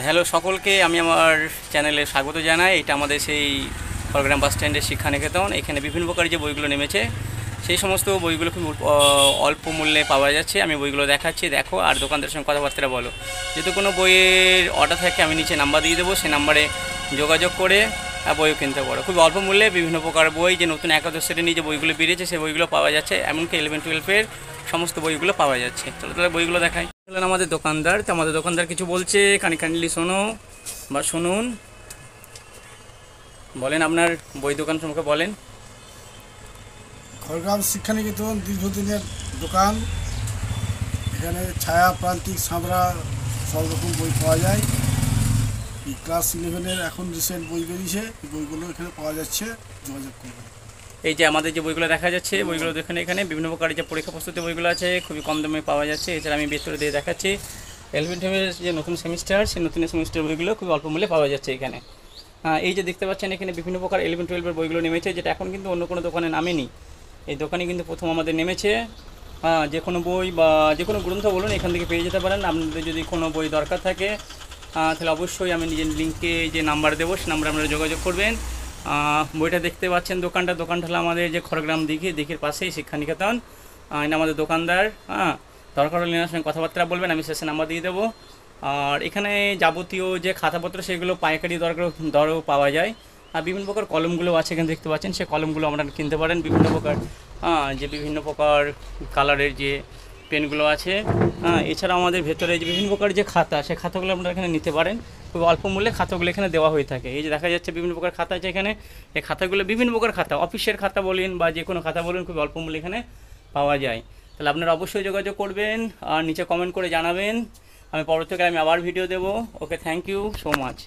Hello সকলকে, আমি আমার চ্যানেলে স্বাগত জানাই। এটা আমাদের সেই খড়গ্রাম বাস স্ট্যান্ডের শিক্ষা নিকেতন। এখানে বিভিন্ন প্রকার যে বইগুলো নেমেছে সেই সমস্ত বইগুলো খুব অল্প মূল্যে পাওয়া যাচ্ছে। আমি বইগুলো দেখাচ্ছি, দেখো, আর দোকানদারের সঙ্গে কথাবার্তা বলো। যদি কোনো বইয়ের অর্ডার থাকে আমি নিচে নাম্বার দিয়ে দেবো, সেই নাম্বারে যোগাযোগ করে বইও কিনতে পারো। খুব অল্প মূল্যে বিভিন্ন প্রকার বই, যে নতুন একাদশ শ্রেণীর যে বইগুলো বেরিয়েছে সেই বইগুলো পাওয়া যাচ্ছে, এমনকি 11-12 সমস্ত বইগুলো পাওয়া যাচ্ছে। চলো তাহলে বইগুলো দেখাই। আমাদের দোকানদার, তো আমাদের দোকানদার কিছু বলছে, কাইন্ডলি শোনো বা শুনুন। বলেন আপনার বই দোকান সম্পর্কে বলেন। খড়গ্রাম শিক্ষানিকেতন দীর্ঘদিনের দোকান। এখানে ছায়া, প্রান্তিক, সাঁতরা সব রকম বই পাওয়া যায়। ক্লাস 11-এর এখন রিসেন্ট বই বেরিয়েছে, এই বইগুলো এখানে পাওয়া যাচ্ছে, যোগাযোগ করবেন। এই যে আমাদের যে বইগুলো দেখা যাচ্ছে, বইগুলো দেখেন, এখানে বিভিন্ন প্রকারের যে পরীক্ষা প্রস্তুতি বইগুলো আছে খুবই কম দামে পাওয়া যাচ্ছে। এছাড়া আমি ভেতরে দিয়ে দেখাচ্ছি 11-12 যে নতুন সেমিস্টার, সেই নতুন সেমিস্টার বইগুলো খুব অল্প মূল্যে পাওয়া যাচ্ছে এখানে। এই যে দেখতে পাচ্ছেন এখানে বিভিন্ন প্রকার 11-12 বইগুলো নেমেছে, যেটা এখন কিন্তু অন্য কোনো দোকানে নামেনি। এই দোকানে কিন্তু প্রথম আমাদের নেমেছে। যে কোনো বই বা যে কোনো গ্রন্থ বলুন এখান থেকে পেয়ে যেতে পারেন। আপনাদের যদি কোনো বই দরকার থাকে তাহলে অবশ্যই আমি নিজের লিঙ্কে যে নাম্বার দেবো সেই নাম্বারে আপনারা যোগাযোগ করবেন। বইটা দেখতে পাচ্ছেন, দোকানটা হলো আমাদের যে খড়গ্রাম দিঘির পাশেই শিক্ষানিকেতন। এটা আমাদের দোকানদার। দরকার হলে এনার সঙ্গে কথাবার্তা বলবেন, আমি শেষে নাম্বার দিয়ে দেবো। আর এখানে যাবতীয় যে খাতাপত্র সেগুলো পাইকারি দরেও পাওয়া যায়। আর বিভিন্ন প্রকার কলমগুলো আছে এখানে দেখতে পাচ্ছেন, সেই কলমগুলো আপনারা কিনতে পারেন। বিভিন্ন প্রকার বিভিন্ন প্রকার কালারের যে পেনগুলো আছে। এছাড়াও আমাদের ভেতরে যে বিভিন্ন প্রকার যে খাতা, সেই খাতাগুলো আপনারা এখানে নিতে পারেন। খুব অল্প মূল্যে খাতাগুলো এখানে দেওয়া হয়ে থাকে। এই যে দেখা যাচ্ছে বিভিন্ন প্রকার খাতা আছে এখানে। এই খাতাগুলো বিভিন্ন প্রকার খাতা, অফিসের খাতা বলুন বা যে কোনো খাতা বলুন, খুব অল্প মূল্যে এখানে পাওয়া যায়। তাহলে আপনারা অবশ্যই যোগাযোগ করবেন আর নিচে কমেন্ট করে জানাবেন। আমি পরবর্তীকালে আবার ভিডিও দেবো। ওকে, থ্যাংক ইউ সো মাচ।